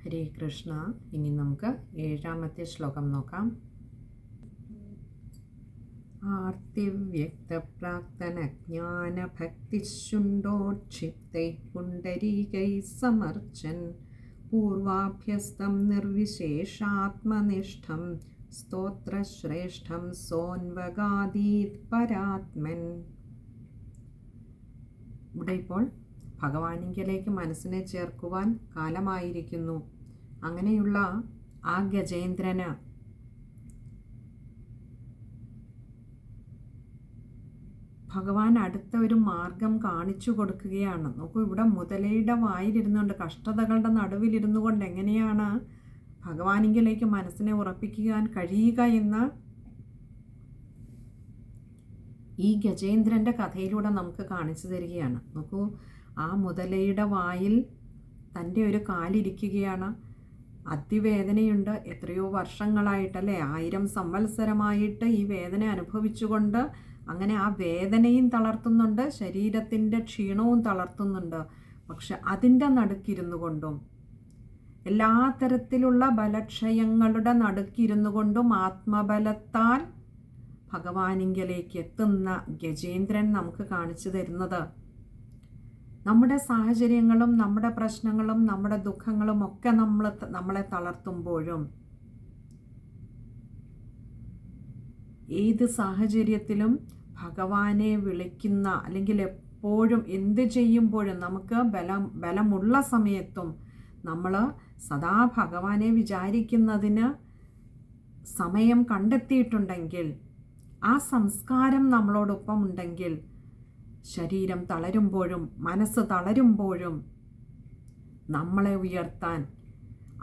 ഹരേ കൃഷ്ണ. ഇനി നമുക്ക് 7ാമത്തെ ശ്ലോകം നോക്കാം. ആർത്തിവ്യക്തപ്രാക്തനജ്ഞാനഭക്തിശുണ്ടോക്ഷിപ്തൈ പുണ്ടരീകൈ സമർച്ചൻ പൂർവാഭ്യസ്തം നിർവിശേഷാത്മനിഷ്ഠം സ്തോത്രശ്രേഷ്ഠം സോൻവഗാദീത് പരാത്മൻ. ഇവിടെ ഇപ്പോൾ ഭഗവാനിങ്കലേക്ക് മനസ്സിനെ ചേർക്കുവാൻ കാലമായിരിക്കുന്നു. അങ്ങനെയുള്ള ആ ഗജേന്ദ്രന് ഭഗവാൻ അടുത്ത ഒരു മാർഗം കാണിച്ചു കൊടുക്കുകയാണ്. നോക്കൂ, ഇവിടെ മുതലയുടെ വായിലിരുന്നുകൊണ്ട്, കഷ്ടതകളുടെ നടുവിലിരുന്നു കൊണ്ട് എങ്ങനെയാണ് ഭഗവാനിങ്കലേക്ക് മനസ്സിനെ ഉറപ്പിക്കാൻ കഴിയുക എന്ന് ഈ ഗജേന്ദ്രൻ്റെ കഥയിലൂടെ നമുക്ക് കാണിച്ചു തരികയാണ്. നോക്കൂ, ആ മുതലയുടെ വായിൽ തൻ്റെ ഒരു കാലിരിക്കുകയാണ്. അതിവേദനയുണ്ട്. എത്രയോ വർഷങ്ങളായിട്ടല്ലേ, 1000 സംവത്സരമായിട്ട് ഈ വേദന അനുഭവിച്ചുകൊണ്ട് അങ്ങനെ ആ വേദനയും തളർത്തുന്നുണ്ട്, ശരീരത്തിൻ്റെ ക്ഷീണവും തളർത്തുന്നുണ്ട്. പക്ഷെ അതിൻ്റെ നടുക്കിരുന്നു കൊണ്ടും എല്ലാ തരത്തിലുള്ള ബലക്ഷയങ്ങളുടെ നടുക്കിരുന്നു കൊണ്ടും ആത്മബലത്താൽ ഭഗവാനിങ്കലേക്ക് എത്തുന്ന ഗജേന്ദ്രൻ നമുക്ക് കാണിച്ചു തരുന്നത് നമ്മുടെ സാഹചര്യങ്ങളും നമ്മുടെ പ്രശ്നങ്ങളും നമ്മുടെ ദുഃഖങ്ങളും ഒക്കെ നമ്മളെ തളർത്തുമ്പോഴും ഏത് സാഹചര്യത്തിലും ഭഗവാനെ വിളിക്കുന്ന, അല്ലെങ്കിൽ എപ്പോഴും എന്ത് ചെയ്യുമ്പോഴും നമുക്ക് ബലമുള്ള സമയത്തും നമ്മൾ സദാ ഭഗവാനെ വിചാരിക്കുന്നതിന് സമയം കണ്ടെത്തിയിട്ടുണ്ടെങ്കിൽ, ആ സംസ്കാരം നമ്മളോടൊപ്പം ഉണ്ടെങ്കിൽ, ശരീരം തളരുമ്പോഴും മനസ്സ് തളരുമ്പോഴും നമ്മളെ ഉയർത്താൻ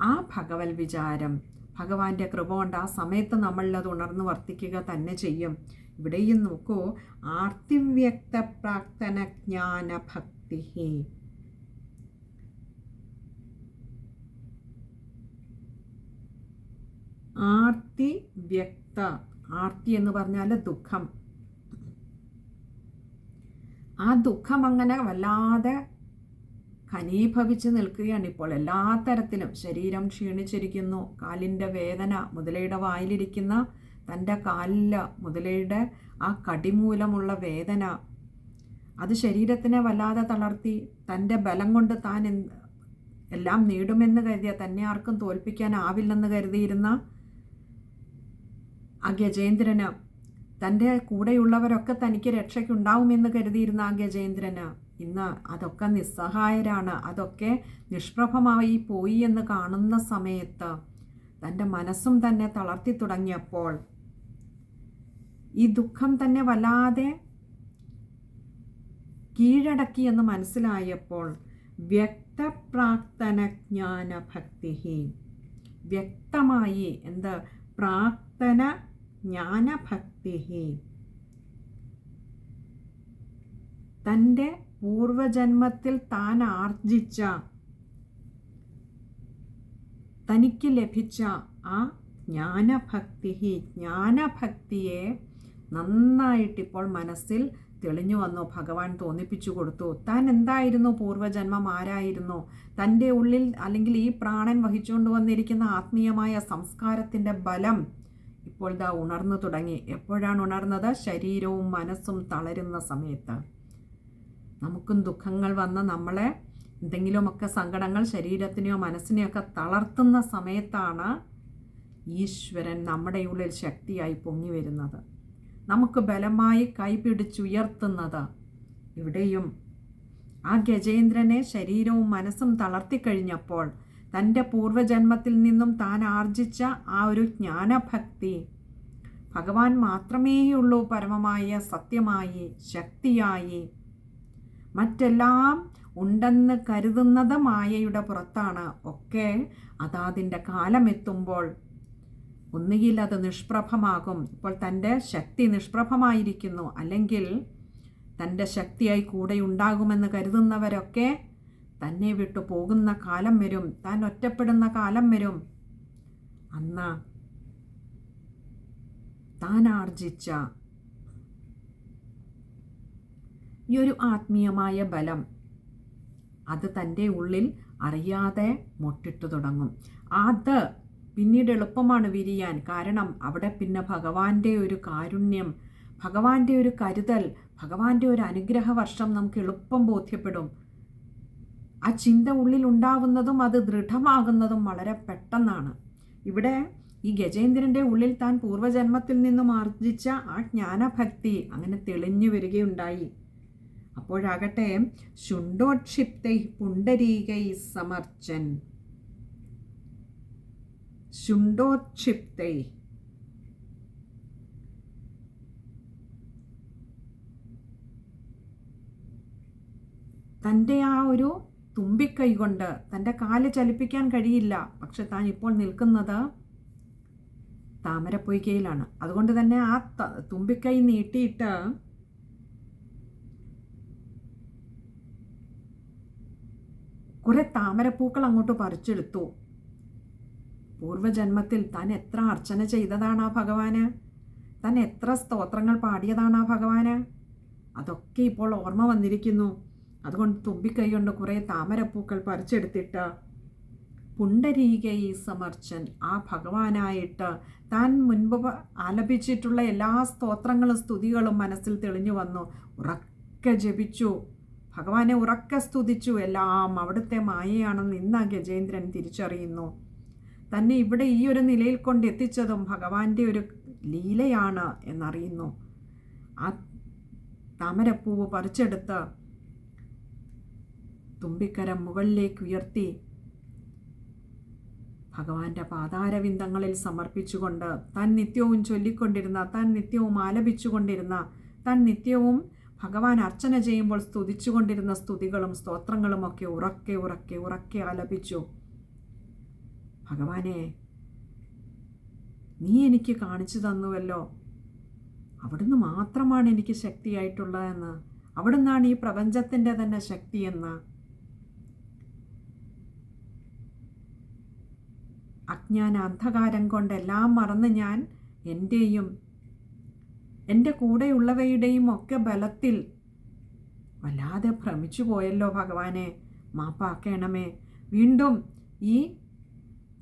ആ ഭഗവത് വിചാരം, ഭഗവാന്റെ കൃപ കൊണ്ട് ആ സമയത്ത് നമ്മളത് ഉണർന്ന് വർത്തിക്കുക തന്നെ ചെയ്യും. ഇവിടെയും നോക്കൂ, ആർത്തിവ്യക്ത പ്രാക്തന ജ്ഞാന ഭക്തി. ആർത്തി വ്യക്ത, ആർത്തി എന്ന് പറഞ്ഞാൽ ദുഃഖം. ആ ദുഃഖം അങ്ങനെ വല്ലാതെ ഘനീഭവിച്ച് നിൽക്കുകയാണ് ഇപ്പോൾ. എല്ലാ തരത്തിലും ശരീരം ക്ഷീണിച്ചിരിക്കുന്നു, കാലിൻ്റെ വേദന, മുതലയുടെ വായിലിരിക്കുന്ന തൻ്റെ കാലിൽ മുതലയുടെ ആ കടിമൂലമുള്ള വേദന, അത് ശരീരത്തിനെ വല്ലാതെ തളർത്തി. തൻ്റെ ബലം കൊണ്ട് താൻ എല്ലാം നേടുമെന്ന് കരുതിയ, തന്നെ ആർക്കും തോൽപ്പിക്കാനാവില്ലെന്ന് കരുതിയിരുന്ന ആ ഗജേന്ദ്രന്, തൻ്റെ കൂടെയുള്ളവരൊക്കെ തനിക്ക് രക്ഷയ്ക്കുണ്ടാവുമെന്ന് കരുതിയിരുന്ന ആ ഗജേന്ദ്രന് ഇന്ന് അതൊക്കെ നിസ്സഹായരാണ്, അതൊക്കെ നിഷ്പ്രഭമായി പോയി എന്ന് കാണുന്ന സമയത്ത് തൻ്റെ മനസ്സും തന്നെ തളർത്തി തുടങ്ങിയപ്പോൾ, ഈ ദുഃഖം തന്നെ വല്ലാതെ കീഴടക്കി എന്ന് മനസ്സിലായപ്പോൾ, വ്യക്തപ്രാക്തന ജ്ഞാന ഭക്തി, വ്യക്തമായി എന്ത്, പ്രാക്തന ജ്ഞാനഭക്തി, തൻ്റെ പൂർവജന്മത്തിൽ താൻ ആർജിച്ച, തനിക്ക് ലഭിച്ച ആ ജ്ഞാനഭക്തി, ജ്ഞാനഭക്തിയെ നന്നായിട്ടിപ്പോൾ മനസ്സിൽ തെളിഞ്ഞു വന്നു. ഭഗവാൻ തോന്നിപ്പിച്ചു കൊടുത്തു താൻ എന്തായിരുന്നു, പൂർവജന്മം ആരായിരുന്നു, തൻ്റെ ഉള്ളിൽ അല്ലെങ്കിൽ ഈ പ്രാണൻ വഹിച്ചുകൊണ്ട് വന്നിരിക്കുന്ന ആത്മീയമായ സംസ്കാരത്തിൻ്റെ ബലം ഇപ്പോൾ ദാ ഉണർന്നു തുടങ്ങി. എപ്പോഴാണ് ഉണർന്നത്? ശരീരവും മനസ്സും തളരുന്ന സമയത്ത്. നമുക്കും ദുഃഖങ്ങൾ വന്ന് നമ്മളെ എന്തെങ്കിലുമൊക്കെ സങ്കടങ്ങൾ ശരീരത്തിനെയോ മനസ്സിനെയൊക്കെ തളർത്തുന്ന സമയത്താണ് ഈശ്വരൻ നമ്മുടെ ഉള്ളിൽ ശക്തിയായി പൊങ്ങി വരുന്നത്, നമുക്ക് ബലമായി കൈപിടിച്ചുയർത്തുന്നത്. ഇവിടെയും ആ ഗജേന്ദ്രനെ ശരീരവും മനസ്സും തളർത്തിക്കഴിഞ്ഞപ്പോൾ തൻ്റെ പൂർവജന്മത്തിൽ നിന്നും താൻ ആർജിച്ച ആ ഒരു ജ്ഞാനഭക്തി ഭഗവാൻ മാത്രമേയുള്ളൂ പരമമായ സത്യമായി, ശക്തിയായി. മറ്റെല്ലാം ഉണ്ടെന്ന് കരുതുന്നത് മായയുടെ പുറത്താണ്. ഒക്കെ അതാതിൻ്റെ കാലമെത്തുമ്പോൾ ഒന്നുകിൽ അത് നിഷ്പ്രഭമാകും. ഇപ്പോൾ തൻ്റെ ശക്തി നിഷ്പ്രഭമായിരിക്കുന്നു, അല്ലെങ്കിൽ തൻ്റെ ശക്തിയായി കൂടെ ഉണ്ടാകുമെന്ന് കരുതുന്നവരൊക്കെ തന്നെ വിട്ടു പോകുന്ന കാലം വരും, താൻ ഒറ്റപ്പെടുന്ന കാലം വരും. അന്ന് താൻ ആർജിച്ച ഈ ഒരു ആത്മീയമായ ബലം അത് തൻ്റെ ഉള്ളിൽ അറിയാതെ മൊട്ടിട്ടു തുടങ്ങും. അത് പിന്നീട് എളുപ്പമാണ് വിരിയാൻ. കാരണം അവിടെ പിന്നെ ഭഗവാന്റെ ഒരു കാരുണ്യം, ഭഗവാന്റെ ഒരു കരുതൽ, ഭഗവാന്റെ ഒരു അനുഗ്രഹ വർഷം നമുക്ക് എളുപ്പം ബോധ്യപ്പെടും. ആ ചിന്ത ഉള്ളിൽ ഉണ്ടാവുന്നതും അത് ദൃഢമാകുന്നതും വളരെ പെട്ടെന്നാണ്. ഇവിടെ ഈ ഗജേന്ദ്രൻ്റെ ഉള്ളിൽ താൻ പൂർവ്വജന്മത്തിൽ നിന്നും ആർജിച്ച ആ ജ്ഞാനഭക്തി അങ്ങനെ തെളിഞ്ഞു വരികയുണ്ടായി. അപ്പോഴാകട്ടെ ശുണ്ഡോക്ഷിപ്തൈ പുണ്ടരീകൈ സമർച്ചൻ, ശുണ്ഡോക്ഷിപ്തൈ തൻ്റെ ആ ഒരു തുമ്പിക്കൈ കൊണ്ട് തൻ്റെ കാല് ചലിപ്പിക്കാൻ കഴിയില്ല. പക്ഷെ താൻ ഇപ്പോൾ നിൽക്കുന്നത് താമരപ്പൊയ്കയിലാണ്. അതുകൊണ്ട് തന്നെ ആ തുമ്പിക്കൈ നീട്ടിയിട്ട് കുറെ താമരപ്പൂക്കൾ അങ്ങോട്ട് പറിച്ചെടുത്തു. പൂർവ്വജന്മത്തിൽ താൻ എത്ര അർച്ചന ചെയ്തതാണ് ആ ഭഗവാന്, താൻ എത്ര സ്തോത്രങ്ങൾ പാടിയതാണ് ആ ഭഗവാന്, അതൊക്കെ ഇപ്പോൾ ഓർമ്മ വന്നിരിക്കുന്നു. അതുകൊണ്ട് തുമ്പിക്കൈ കൊണ്ട് കുറേ താമരപ്പൂക്കൾ പറിച്ചെടുത്തിട്ട് പുണ്ടരീകൈ സമർച്ചൻ, ആ ഭഗവാനായിട്ട് താൻ മുൻപ് ആലപിച്ചിട്ടുള്ള എല്ലാ സ്തോത്രങ്ങളും സ്തുതികളും മനസ്സിൽ തെളിഞ്ഞു വന്നു. ഉറക്കെ ജപിച്ചു, ഭഗവാനെ ഉറക്കെ സ്തുതിച്ചു. എല്ലാം അവിടുത്തെ മായയാണെന്ന് ഇന്ന് ആ ഗജേന്ദ്രൻ തിരിച്ചറിയുന്നു. തന്നെ ഇവിടെ ഈ ഒരു നിലയിൽ കൊണ്ടെത്തിച്ചതും ഭഗവാന്റെ ഒരു ലീലയാണ് എന്നറിയുന്നു. ആ താമരപ്പൂവ് പറിച്ചെടുത്ത് തുമ്പിക്കരം മുകളിലേക്ക് ഉയർത്തി ഭഗവാന്റെ പാതാരവിന്ദങ്ങളിൽ സമർപ്പിച്ചുകൊണ്ട് താൻ നിത്യവും ചൊല്ലിക്കൊണ്ടിരുന്ന, താൻ നിത്യവും ആലപിച്ചുകൊണ്ടിരുന്ന, താൻ നിത്യവും ഭഗവാൻ അർച്ചന ചെയ്യുമ്പോൾ സ്തുതിച്ചുകൊണ്ടിരുന്ന സ്തുതികളും സ്തോത്രങ്ങളും ഒക്കെ ഉറക്കെ ഉറക്കെ ഉറക്കെ ആലപിച്ചു. ഭഗവാനെ, നീ എനിക്ക് കാണിച്ചു തന്നുവല്ലോ, അവിടുന്ന് മാത്രമാണ് എനിക്ക് ശക്തിയായിട്ടുള്ളതെന്ന്, അവിടുന്നാണ് ഈ പ്രപഞ്ചത്തിൻ്റെ തന്നെ ശക്തിയെന്ന്. അജ്ഞാന അന്ധകാരം കൊണ്ടെല്ലാം മറന്ന് ഞാൻ എൻ്റെയും എൻ്റെ കൂടെയുള്ളവയുടെയും ഒക്കെ ബലത്തിൽ വല്ലാതെ ഭ്രമിച്ചു പോയല്ലോ ഭഗവാനെ, മാപ്പാക്കണമേ. വീണ്ടും ഈ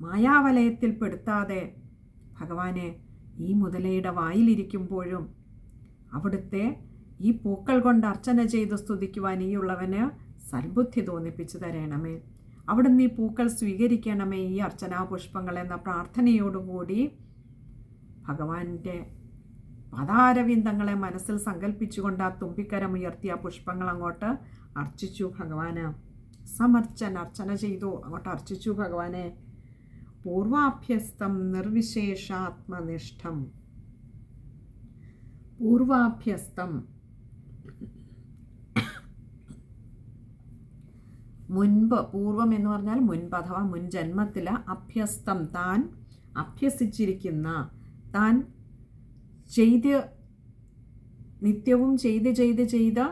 മായാവലയത്തിൽ പെടുത്താതെ ഭഗവാനെ, ഈ മുതലയുടെ വായിലിരിക്കുമ്പോഴും അവിടുത്തെ ഈ പൂക്കൾ കൊണ്ട് അർച്ചന ചെയ്ത് സ്തുതിക്കുവാൻ ഈ ഉള്ളവന് സൽബുദ്ധി തോന്നിപ്പിച്ചു തരണമേ. അവിടുന്ന് ഈ പൂക്കൾ സ്വീകരിക്കണമേ, ഈ അർച്ചനാ പുഷ്പങ്ങൾ എന്ന പ്രാർത്ഥനയോടുകൂടി ഭഗവാന്റെ പാതാരവിന്ദങ്ങളെ മനസ്സിൽ സങ്കല്പിച്ചുകൊണ്ട് ആ തുമ്പിക്കരം ഉയർത്തി ആ പുഷ്പങ്ങൾ അങ്ങോട്ട് അർച്ചിച്ചു. ഭഗവാന് സമർച്ചൻ, അർച്ചന ചെയ്തു, അങ്ങോട്ട് അർച്ചിച്ചു ഭഗവാനെ. പൂർവാഭ്യസ്തം നിർവിശേഷാത്മനിഷ്ഠം, പൂർവാഭ്യസ്തം മുൻപ്, പൂർവം എന്ന് പറഞ്ഞാൽ മുൻപ് അഥവാ മുൻ ജന്മത്തിൽ, അഭ്യസ്തം താൻ അഭ്യസിച്ചിരിക്കുന്ന, താൻ ചെയ്ത് നിത്യവും ചെയ്ത്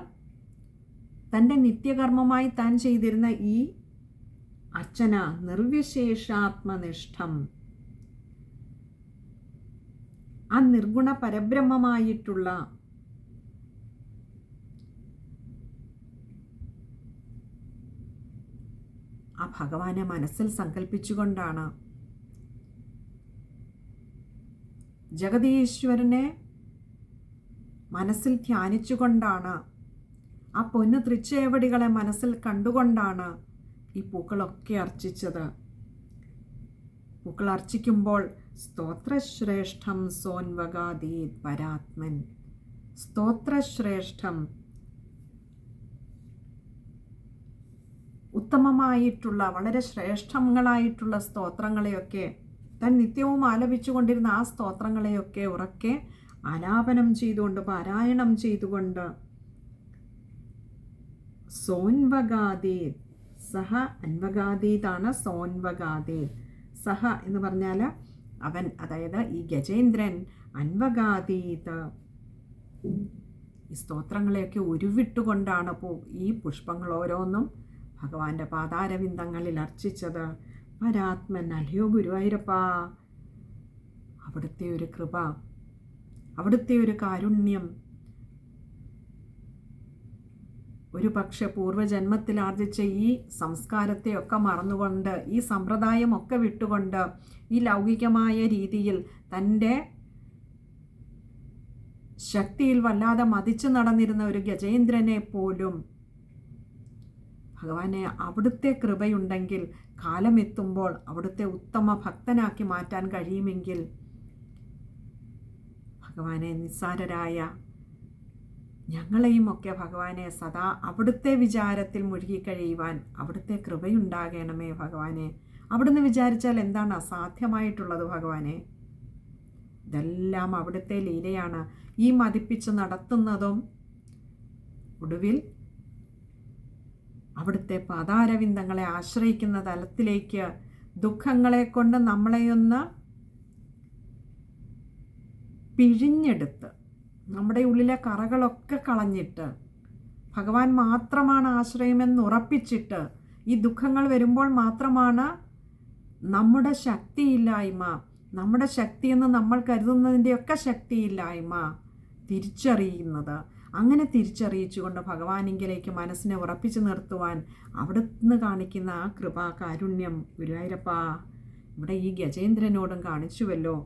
തൻ്റെ നിത്യകർമ്മമായി താൻ ചെയ്തിരുന്ന ഈ അർച്ചന നിർവിശേഷാത്മനിഷ്ഠം, ആ നിർഗുണ പരബ്രഹ്മമായിട്ടുള്ള ആ ഭഗവാനെ മനസ്സിൽ സങ്കല്പിച്ചുകൊണ്ടാണ്, ജഗദീശ്വരനെ മനസ്സിൽ ധ്യാനിച്ചുകൊണ്ടാണ്, ആ പൊന്നു തൃച്ചേവടികളെ മനസ്സിൽ കണ്ടുകൊണ്ടാണ് ഈ പൂക്കളൊക്കെ അർച്ചിച്ചത്. പൂക്കൾ അർച്ചിക്കുമ്പോൾ സ്തോത്രശ്രേഷ്ഠം സോൻവഗാദീത് പരാത്മൻ, സ്തോത്രശ്രേഷ്ഠം ഉത്തമമായിട്ടുള്ള വളരെ ശ്രേഷ്ഠങ്ങളായിട്ടുള്ള സ്തോത്രങ്ങളെയൊക്കെ താൻ നിത്യവും ആലപിച്ചു കൊണ്ടിരുന്ന ആ സ്തോത്രങ്ങളെയൊക്കെ ഉറക്കെ ആലാപനം ചെയ്തുകൊണ്ട്, പാരായണം ചെയ്തുകൊണ്ട് സോൻവഗാദീത്, സഹ അൻവഗാദീതാണ് സോൻവഗാദീത്. സഹ എന്ന് പറഞ്ഞാൽ അവൻ, അതായത് ഈ ഗജേന്ദ്രൻ, അൻവഗാദീത് ഈ സ്തോത്രങ്ങളെയൊക്കെ ഉരുവിട്ടുകൊണ്ടാണ് ഈ പുഷ്പങ്ങൾ ഓരോന്നും ഭഗവാന്റെ പാതാരവിന്ദങ്ങളിൽ അർച്ചിച്ചത്. പരാത്മൻ, അല്ലയോ ഗുരുവായൂരപ്പ, അവിടുത്തെ ഒരു കൃപ, അവിടുത്തെ ഒരു കാരുണ്യം, ഒരു പക്ഷെ പൂർവ്വജന്മത്തിൽ ആർജിച്ച ഈ സംസ്കാരത്തെയൊക്കെ മറന്നുകൊണ്ട്, ഈ സമ്പ്രദായമൊക്കെ വിട്ടുകൊണ്ട്, ഈ ലൗകികമായ രീതിയിൽ തൻ്റെ ശക്തിയിൽ വല്ലാതെ മതിച്ചു നടന്നിരുന്ന ഒരു ഗജേന്ദ്രനെ പോലും ഭഗവാനെ, അവിടുത്തെ കൃപയുണ്ടെങ്കിൽ കാലമെത്തുമ്പോൾ അവിടുത്തെ ഉത്തമ ഭക്തനാക്കി മാറ്റാൻ കഴിയുമെങ്കിൽ ഭഗവാനെ, നിസ്സാരരായ ഞങ്ങളെയും ഒക്കെ ഭഗവാനെ സദാ അവിടുത്തെ വിചാരത്തിൽ മുഴുകിക്കഴിയുവാൻ അവിടുത്തെ കൃപയുണ്ടാകണമേ ഭഗവാനെ. അവിടുന്ന് വിചാരിച്ചാൽ എന്താണ് അസാധ്യമായിട്ടുള്ളത് ഭഗവാനെ? ഇതെല്ലാം അവിടുത്തെ ലീലയാണ്. ഈ മതിപ്പിച്ച് നടത്തുന്നതും ഒടുവിൽ അവിടുത്തെ പാതാരവിന്ദങ്ങളെ ആശ്രയിക്കുന്ന തലത്തിലേക്ക് ദുഃഖങ്ങളെ കൊണ്ട് നമ്മളെയൊന്ന് പിഴിഞ്ഞെടുത്ത്, നമ്മുടെ ഉള്ളിലെ കറകളൊക്കെ കളഞ്ഞിട്ട് ഭഗവാൻ മാത്രമാണ് ആശ്രയമെന്ന് ഉറപ്പിച്ചിട്ട്, ഈ ദുഃഖങ്ങൾ വരുമ്പോൾ മാത്രമാണ് നമ്മുടെ ശക്തിയില്ലായ്മ, നമ്മുടെ ശക്തിയെന്ന് നമ്മൾ കരുതുന്നതിൻ്റെയൊക്കെ ശക്തിയില്ലായ്മ തിരിച്ചറിയുന്നത്. അങ്ങനെ തിരിച്ചറിയിച്ചുകൊണ്ട് ഭഗവാനിങ്കിലേക്ക് മനസ്സിനെ ഉറപ്പിച്ചു നിർത്തുവാൻ അവിടുന്ന് കാണിക്കുന്ന ആ കൃപ, കാരുണ്യം ഗുരുവായൂരപ്പ ഇവിടെ ഈ ഗജേന്ദ്രനോടും കാണിച്ചുവല്ലോ.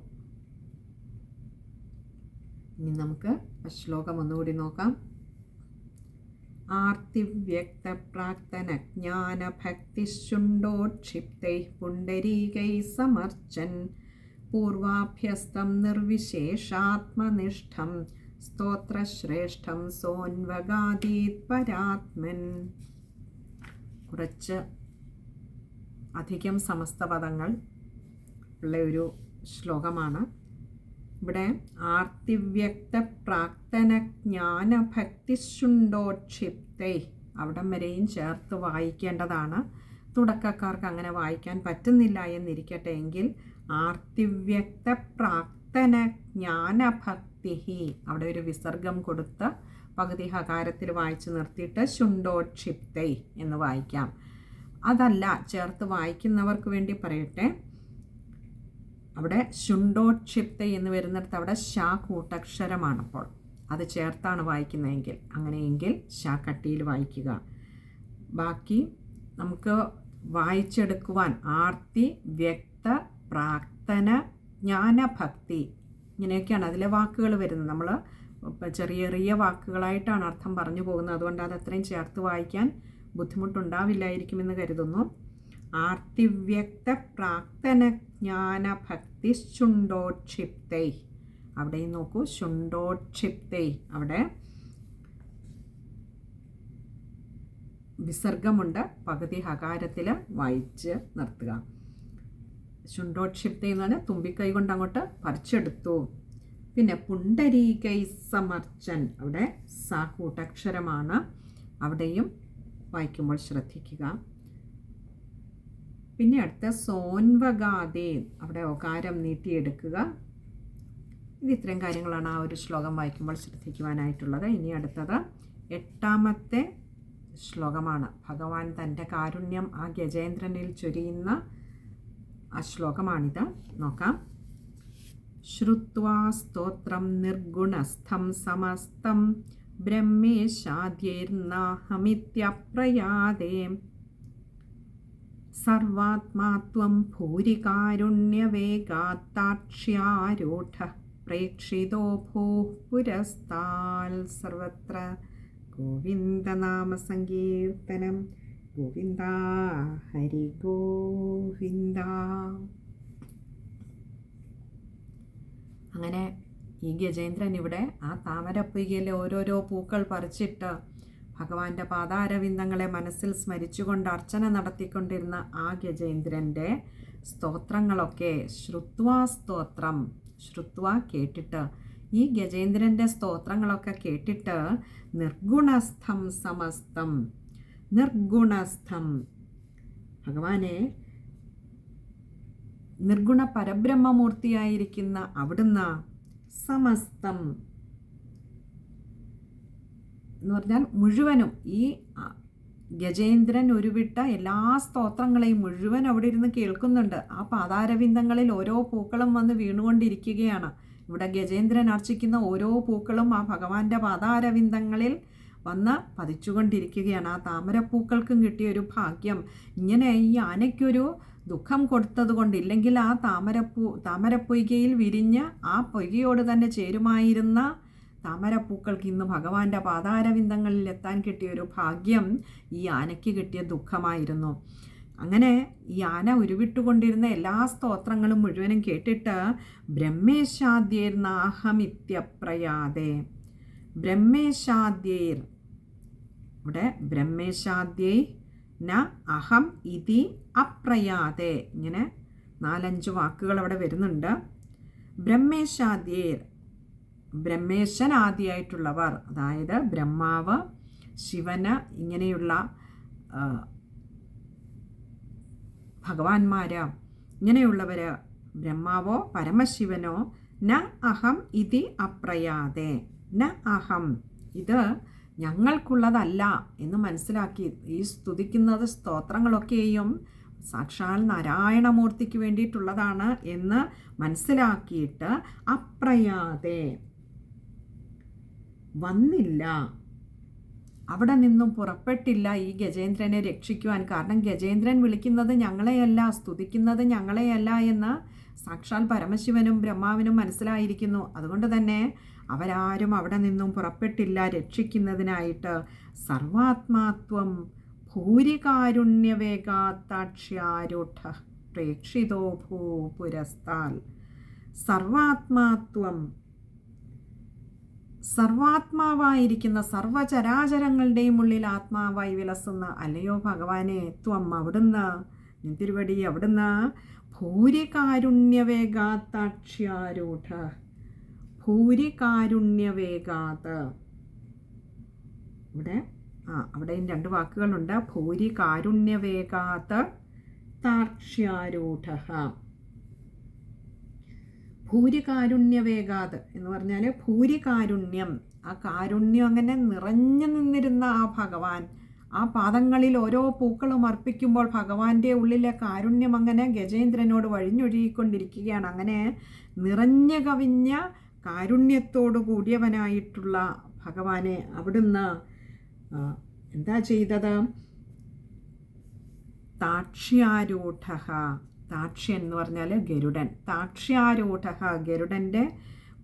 ഇനി നമുക്ക് ശ്ലോകം ഒന്നുകൂടി നോക്കാം. ആർത്തിവ്യക്ത പ്രാക്തന ജ്ഞാന ഭക്തിശുണ്ടോക്ഷിപ്തൈ പുണ്ടരീകൈ സമർച്ചൻ പൂർവാഭ്യസ്തം നിർവിശേഷാത്മനിഷ്ഠം സ്തോത്രശ്രേഷ്ഠം സോൻവഗാദീത് പരാത്മൻ. കുറച്ച് അധികം സമസ്തപദങ്ങൾ ഉള്ള ഒരു ശ്ലോകമാണ്. ഇവിടെ ആർത്തിവ്യക്ത പ്രാക്തന ജ്ഞാന ഭക്തിശുണ്ടോക്ഷിപ്തൈ അവിടം വരെയും ചേർത്ത് വായിക്കേണ്ടതാണ്. തുടക്കക്കാർക്ക് അങ്ങനെ വായിക്കാൻ പറ്റുന്നില്ല എന്നിരിക്കട്ടെ എങ്കിൽ ആർത്തിവ്യക്ത പ്രാക്തന ജ്ഞാനഭക്തി, അവിടെ ഒരു വിസർഗം കൊടുത്ത് പകുതി ഹകാരത്തിൽ വായിച്ച് നിർത്തിയിട്ട് ശുണ്ടോക്ഷിപ്തൈ എന്ന് വായിക്കാം. അതല്ല, ചേർത്ത് വായിക്കുന്നവർക്ക് വേണ്ടി പറയട്ടെ, അവിടെ ശുണ്ടോക്ഷിപ്തൈ എന്ന് വരുന്നിടത്ത് അവിടെ ഷാ കൂട്ടക്ഷരമാണ്. അപ്പോൾ അത് ചേർത്താണ് വായിക്കുന്നതെങ്കിൽ, അങ്ങനെയെങ്കിൽ ഷാ കട്ടിയിൽ വായിക്കുക. ബാക്കി നമുക്ക് വായിച്ചെടുക്കുവാൻ ആർത്തി, വ്യക്ത, പ്രാക്തന, ജ്ഞാനഭക്തി ഇങ്ങനെയൊക്കെയാണ് അതിലെ വാക്കുകൾ വരുന്നത്. നമ്മൾ ചെറിയ ചെറിയ വാക്കുകളായിട്ടാണ് അർത്ഥം പറഞ്ഞു പോകുന്നത്. അതുകൊണ്ട് അത് അത്രയും ചേർത്ത് വായിക്കാൻ ബുദ്ധിമുട്ടുണ്ടാവില്ലായിരിക്കുമെന്ന് കരുതുന്നു. ആർത്തിവ്യക്ത പ്രാക്തന ജ്ഞാന ഭക്തി ശുണ്ടോക്ഷിപ്തൈ, അവിടെയും നോക്കൂ, ശുണ്ടോക്ഷിപ്തൈ അവിടെ വിസർഗമുണ്ട്, പകുതി ഹകാരത്തിൽ വായിച്ച് നിർത്തുക. ശുണ്ടോക്ഷിപ്തൈ എന്ന് പറഞ്ഞാൽ തുമ്പിക്കൈ കൊണ്ട് അങ്ങോട്ട് പറിച്ചെടുത്തു. പിന്നെ പുണ്ടരീകൈ സമർച്ചൻ, അവിടെ സ കൂട്ടക്ഷരമാണ്, അവിടെയും വായിക്കുമ്പോൾ ശ്രദ്ധിക്കുക. പിന്നെ അടുത്ത സോൻവഗാദേ, അവിടെ ഒകാരം നീട്ടിയെടുക്കുക. ഇത് ഇത്രയും കാര്യങ്ങളാണ് ആ ഒരു ശ്ലോകം വായിക്കുമ്പോൾ ശ്രദ്ധിക്കുവാനായിട്ടുള്ളത്. ഇനി അടുത്തത് 8ാമത്തെ ശ്ലോകമാണ്. ഭഗവാൻ തൻ്റെ കാരുണ്യം ആ ഗജേന്ദ്രനിൽ ചൊരിയുന്ന ആ ശ്ലോകമാണിത്. നോക്കാം. ശ്രുത്വാ സ്തോത്രം നിർഗുണസ്ഥം സമസ്തം ബ്രഹ്മേശാദ്യൈർനാഹമിത്യപ്രയാദേ സർവാത്മാത്വം ഭൂരികാരുണ്യവേഗാത്താക്ഷ്യാരൂഢ പ്രേക്ഷിതോ ഭൂഃ പുരസ്താൽ. സർവത്ര ഗോവിന്ദനാമസങ്കീർത്തനം. ഗോവിന്ദ ഹരി ഗോവിന്ദ. അങ്ങനെ ഈ ഗജേന്ദ്രൻ ഇവിടെ ആ താമരപ്പൊയ്കയിലെ ഓരോരോ പൂക്കൾ പറിച്ചിട്ട് ഭഗവാന്റെ പാതാരവിന്ദങ്ങളെ മനസ്സിൽ സ്മരിച്ചുകൊണ്ട് അർച്ചന നടത്തിക്കൊണ്ടിരുന്ന ആ ഗജേന്ദ്രൻ്റെ സ്തോത്രങ്ങളൊക്കെ ശ്രുത്വാ സ്തോത്രം, ശ്രുത്വ കേട്ടിട്ട്, ഈ ഗജേന്ദ്രൻ്റെ സ്തോത്രങ്ങളൊക്കെ കേട്ടിട്ട് നിർഗുണസ്ഥം സമസ്തം, നിർഗുണസ്ഥം ഭഗവാനെ നിർഗുണ പരബ്രഹ്മമൂർത്തിയായിരിക്കുന്ന അവിടുന്ന് സമസ്തം എന്ന് പറഞ്ഞാൽ മുഴുവനും ഈ ഗജേന്ദ്രൻ ഉരുവിട്ട എല്ലാ സ്തോത്രങ്ങളെയും മുഴുവൻ അവിടെ ഇരുന്ന് കേൾക്കുന്നുണ്ട്. ആ പാതാരവിന്ദങ്ങളിൽ ഓരോ പൂക്കളും വന്ന് വീണുകൊണ്ടിരിക്കുകയാണ്. ഇവിടെ ഗജേന്ദ്രൻ അർച്ചിക്കുന്ന ഓരോ പൂക്കളും ആ ഭഗവാന്റെ പാതാരവിന്ദങ്ങളിൽ വന്ന് പതിച്ചുകൊണ്ടിരിക്കുകയാണ്. ആ താമരപ്പൂക്കൾക്കും കിട്ടിയൊരു ഭാഗ്യം. ഇങ്ങനെ ഈ ആനയ്ക്കൊരു ദുഃഖം കൊടുത്തത് കൊണ്ട്, ഇല്ലെങ്കിൽ ആ താമരപ്പൊയ്കയിൽ വിരിഞ്ഞ് ആ പൊയ്കയോട് തന്നെ ചേരുമായിരുന്ന താമരപ്പൂക്കൾക്ക് ഇന്ന് ഭഗവാന്റെ പാതാരവിന്ദങ്ങളിൽ എത്താൻ കിട്ടിയൊരു ഭാഗ്യം ഈ ആനയ്ക്ക് കിട്ടിയ ദുഃഖമായിരുന്നു. അങ്ങനെ ഈ ആന ഉരുവിട്ടുകൊണ്ടിരുന്ന എല്ലാ സ്തോത്രങ്ങളും മുഴുവനും കേട്ടിട്ട് ബ്രഹ്മേശാദ്യേർനാഹമിത്യപ്രയാതെ, ബ്രഹ്മേശാദ്യേർ, ഇവിടെ ബ്രഹ്മേശാദ്യൈ ന അഹം ഇതി അപ്രയാതെ, ഇങ്ങനെ 4-5 വാക്കുകൾ അവിടെ വരുന്നുണ്ട്. ബ്രഹ്മേശാദ്യേർ, ബ്രഹ്മേശൻ ആദിയായിട്ടുള്ളവർ, അതായത് ബ്രഹ്മാവ്, ശിവന്, ഇങ്ങനെയുള്ള ഭഗവാന്മാര്, ഇങ്ങനെയുള്ളവർ, ബ്രഹ്മാവോ പരമശിവനോ ന അഹം ഇതി അപ്രയാതെ, ന അഹം, ഇത് ഞങ്ങൾക്കുള്ളതല്ല എന്ന് മനസ്സിലാക്കി, ഈ സ്തുതിക്കുന്നത് സ്തോത്രങ്ങളൊക്കെയും സാക്ഷാൽ നാരായണമൂർത്തിക്ക് വേണ്ടിയിട്ടുള്ളതാണ് എന്ന് മനസ്സിലാക്കിയിട്ട് അപ്രയാതെ വന്നില്ല, അവിടെ നിന്നും പുറപ്പെട്ടില്ല ഈ ഗജേന്ദ്രനെ രക്ഷിക്കുവാൻ. കാരണം ഗജേന്ദ്രൻ വിളിക്കുന്നത് ഞങ്ങളെയല്ല, സ്തുതിക്കുന്നത് ഞങ്ങളെയല്ല എന്ന് സാക്ഷാൽ പരമശിവനും ബ്രഹ്മാവിനും മനസ്സിലായിരിക്കുന്നു. അതുകൊണ്ട് തന്നെ അവരാരും അവിടെ നിന്നും പുറപ്പെട്ടില്ല രക്ഷിക്കുന്നതിനായിട്ട്. സർവാത്മാത്വം ഭൂരികാരുണ്യവേഗാത്താക്ഷ്യാരൂഢ പ്രേക്ഷിതോ ഭൂപുരസ്താൽ, സർവാത്മാത്വം, സർവാത്മാവായിരിക്കുന്ന, സർവചരാചരങ്ങളുടെയും ഉള്ളിൽ ആത്മാവായി വിലസുന്ന അല്ലയോ ഭഗവാനെ, ത്വം അവിടുന്ന്, നിന്തിരുവടി അവിടുന്ന്, ഭൂരികാരുണ്യവേഗാത്താക്ഷ്യാരൂഢ, ഭൂരികാരുണ്യവേഗാത്, അവിടെയും 2 വാക്കുകളുണ്ട്. ഭൂരികാരുണ്യവേഗാത് താക്ഷ്യാരൂഢ, ഭൂരികാരുണ്യവേഗാത് എന്ന് പറഞ്ഞാൽ ഭൂരികാരുണ്യം, ആ കാരുണ്യം അങ്ങനെ നിറഞ്ഞു നിന്നിരുന്ന ആ ഭഗവാൻ, ആ പാദങ്ങളിൽ ഓരോ പൂക്കളും അർപ്പിക്കുമ്പോൾ ഭഗവാന്റെ ഉള്ളിലെ കാരുണ്യം അങ്ങനെ ഗജേന്ദ്രനോട് വഴിഞ്ഞൊഴുകിക്കൊണ്ടിരിക്കുകയാണ്. അങ്ങനെ നിറഞ്ഞു കവിഞ്ഞ കാരുണ്യത്തോടു കൂടിയവനായിട്ടുള്ള ഭഗവാനെ അവിടുന്ന് എന്താ ചെയ്തത്? താക്ഷ്യാരൂഢ, താക്ഷ്യൻ എന്ന് പറഞ്ഞാൽ ഗരുഡൻ, താക്ഷ്യാരൂഢ, ഗരുഡൻ്റെ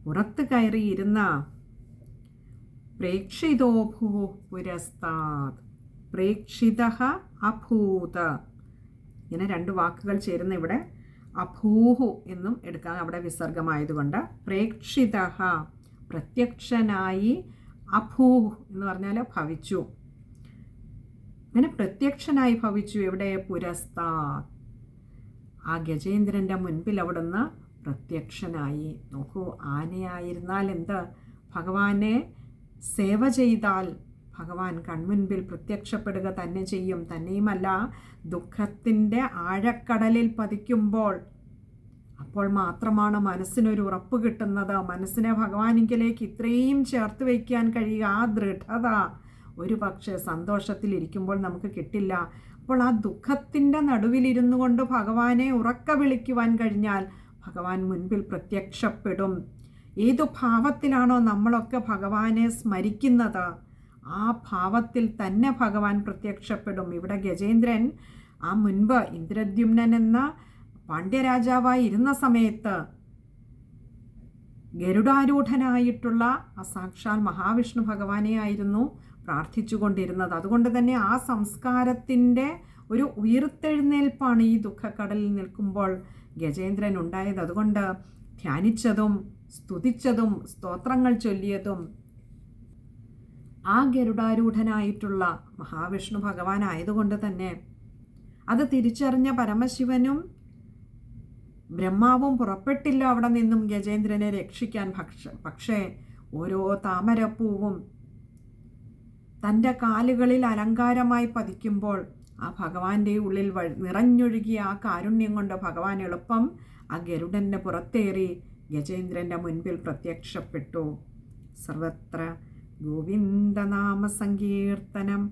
പുറത്ത് കയറിയിരുന്ന, പ്രേക്ഷിതോ ഭൂ പുരസ്താത്, പ്രേക്ഷിത അഭൂത്, ഇങ്ങനെ 2 വാക്കുകൾ ചേരുന്ന ഇവിടെ അഭൂഹു എന്നും എടുക്കാം, അവിടെ വിസർഗമായതുകൊണ്ട്. പ്രേക്ഷിത, പ്രത്യക്ഷനായി, അഭൂഹ് എന്ന് പറഞ്ഞാൽ ഭവിച്ചു, അങ്ങനെ പ്രത്യക്ഷനായി ഭവിച്ചു. എവിടെ? പുരസ്താത്, ആ ഗജേന്ദ്രൻ്റെ മുൻപിൽ അവിടുന്ന് പ്രത്യക്ഷനായി. നോക്കൂ, ആനയായിരുന്നാൽ എന്ത്, ഭഗവാനെ സേവ ചെയ്താൽ ഭഗവാൻ കൺമുൻപിൽ പ്രത്യക്ഷപ്പെടുക തന്നെ ചെയ്യും. തന്നെയുമല്ല, ദുഃഖത്തിൻ്റെ ആഴക്കടലിൽ പതിക്കുമ്പോൾ അപ്പോൾ മാത്രമാണ് മനസ്സിനൊരു ഉറപ്പ് കിട്ടുന്നത്. മനസ്സിനെ ഭഗവാനിലേക്ക് ഇത്രയും ചേർത്ത് വയ്ക്കാൻ കഴിയുക, ആ ദൃഢത ഒരു പക്ഷേ സന്തോഷത്തിലിരിക്കുമ്പോൾ നമുക്ക് കിട്ടില്ല. അപ്പോൾ ആ ദുഃഖത്തിൻ്റെ നടുവിലിരുന്നു കൊണ്ട് ഭഗവാനെ ഉറക്ക വിളിക്കുവാൻ കഴിഞ്ഞാൽ ഭഗവാൻ മുൻപിൽ പ്രത്യക്ഷപ്പെടും. ഏതു ഭാവത്തിലാണോ നമ്മളൊക്കെ ഭഗവാനെ സ്മരിക്കുന്നത്, ആ ഭാവത്തിൽ തന്നെ ഭഗവാൻ പ്രത്യക്ഷപ്പെടും. ഇവിടെ ഗജേന്ദ്രൻ ആ മുൻപ് ഇന്ദ്രദ്യുമ്നൻ എന്ന പാണ്ഡ്യരാജാവായി ഇരുന്ന സമയത്ത് ഗരുഡാരൂഢനായിട്ടുള്ള ആ സാക്ഷാൽ മഹാവിഷ്ണു ഭഗവാനെ ആയിരുന്നു പ്രാർത്ഥിച്ചു കൊണ്ടിരുന്നത്. അതുകൊണ്ട് തന്നെ ആ സംസ്കാരത്തിൻ്റെ ഒരു ഉയർത്തെഴുന്നേൽപ്പാണ് ഈ ദുഃഖക്കടലിൽ നിൽക്കുമ്പോൾ ഗജേന്ദ്രൻ ഉണ്ടായത്. അതുകൊണ്ട് ധ്യാനിച്ചതും സ്തുതിച്ചതും സ്തോത്രങ്ങൾ ചൊല്ലിയതും ആ ഗരുഡാരൂഢനായിട്ടുള്ള മഹാവിഷ്ണു ഭഗവാനായതുകൊണ്ട് തന്നെ അത് തിരിച്ചറിഞ്ഞ പരമശിവനും ബ്രഹ്മാവും പുറപ്പെട്ടില്ല അവിടെ നിന്നും ഗജേന്ദ്രനെ രക്ഷിക്കാൻ. പക്ഷേ ഓരോ താമരപ്പൂവും തൻ്റെ കാലുകളിൽ അലങ്കാരമായി പതിക്കുമ്പോൾ ആ ഭഗവാന്റെ ഉള്ളിൽ നിറഞ്ഞൊഴുകിയ ആ കാരുണ്യം കൊണ്ട് ഭഗവാൻ എളുപ്പം ആ ഗരുഡൻ്റെ പുറത്തേറി ഗജേന്ദ്രൻ്റെ മുൻപിൽ പ്രത്യക്ഷപ്പെട്ടു. സർവത്ര ഗോവിന്ദനാമ സങ്കീർത്തനം.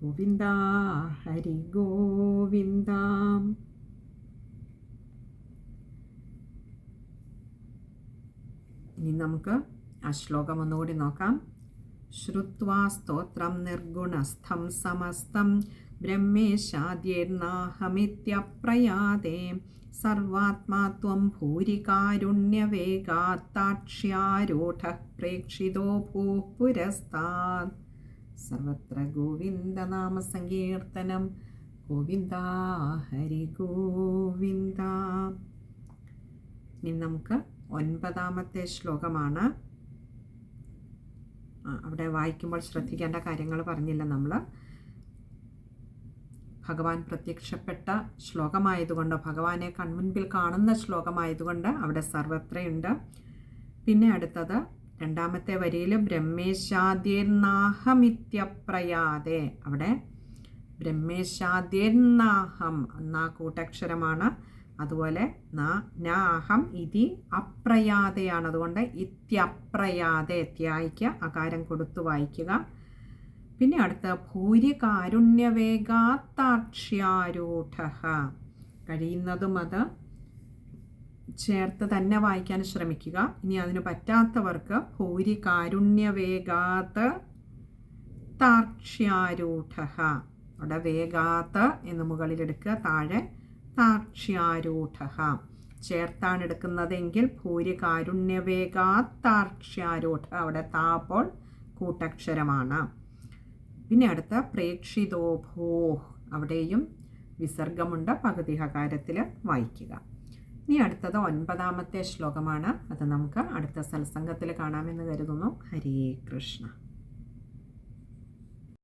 ഗോവിന്ദ ഹരി ഗോവിന്ദ. ഇനി നമുക്ക് ആ ശ്ലോകം ഒന്നുകൂടി നോക്കാം. ശ്രുത്വാ സ്തോത്രം നിർഗുണസ്ഥം സമസ്തം ബ്രഹ്മേശാദ്യേർനാഹമിത്യപ്രയാതേ സർവാത്മാ ത്വം ഭൂരികാരുണ്യവേഗാത്താക്ഷ്യാരൂഢഃ പ്രേക്ഷിതോ ഭൂഃ പുരസ്താദ്. സർവത്ര ഗോവിന്ദനാമ സങ്കീർത്തനം. ഗോവിന്ദ ഹരി ഗോവിന്ദ. ഇനി നമുക്ക് 9ാമത്തെ ശ്ലോകമാണ്. അവിടെ വായിക്കുമ്പോൾ ശ്രദ്ധിക്കേണ്ട കാര്യങ്ങൾ പറഞ്ഞില്ല നമ്മൾ. ഭഗവാൻ പ്രത്യക്ഷപ്പെട്ട ശ്ലോകമായതുകൊണ്ട്, ഭഗവാനെ കൺമുൻപിൽ കാണുന്ന ശ്ലോകമായതുകൊണ്ട് അവിടെ സർവത്രയുണ്ട്. പിന്നെ അടുത്തത് 2ാമത്തെ വരിയിൽ ബ്രഹ്മേശാദ്യേർനാഹമിത്യപ്രയാതേ. അവിടെ ബ്രഹ്മേശാദ്യേർനാഹം എന്നാ കൂട്ടക്ഷരമാണ്. അതുപോലെ നാഹം ഇതി അപ്രയാതയാണ്. അതുകൊണ്ട് ഇത്യപ്രയാതെ ത്യായിക്ക് അകാരം കൊടുത്തു വായിക്കുക. പിന്നെ അടുത്ത ഭൂരികാരുണ്യവേഗാത്താക്ഷ്യാരൂഢഃ. കഴിയുന്നതും അത് ചേർത്ത് തന്നെ വായിക്കാൻ ശ്രമിക്കുക. ഇനി അതിന് പറ്റാത്തവർക്ക് ഭൂരികാരുണ്യവേഗാത് താക്ഷ്യാരൂഢഃ. അവിടെ വേഗാത്ത് എന്ന് മുകളിലെടുക്കുക, താഴെ താക്ഷ്യാരൂഢഃ ചേർത്താണ് എടുക്കുന്നതെങ്കിൽ ഭൂരികാരുണ്യവേഗാത്താക്ഷ്യാരൂഢ. അവിടെ താപ്പോൾ കൂട്ടക്ഷരമാണ്. പിന്നെ അടുത്ത പ്രേക്ഷിതോ ഭൂഃ. അവിടെയും വിസർഗമുണ്ട്, പകുതി ഹകാരത്തിൽ വായിക്കുക. ഇനി അടുത്തത് 9ാമത്തെ ശ്ലോകമാണ്. അത് നമുക്ക് അടുത്ത സത്സംഗത്തിൽ കാണാമെന്ന് കരുതുന്നു. ഹരേ കൃഷ്ണ.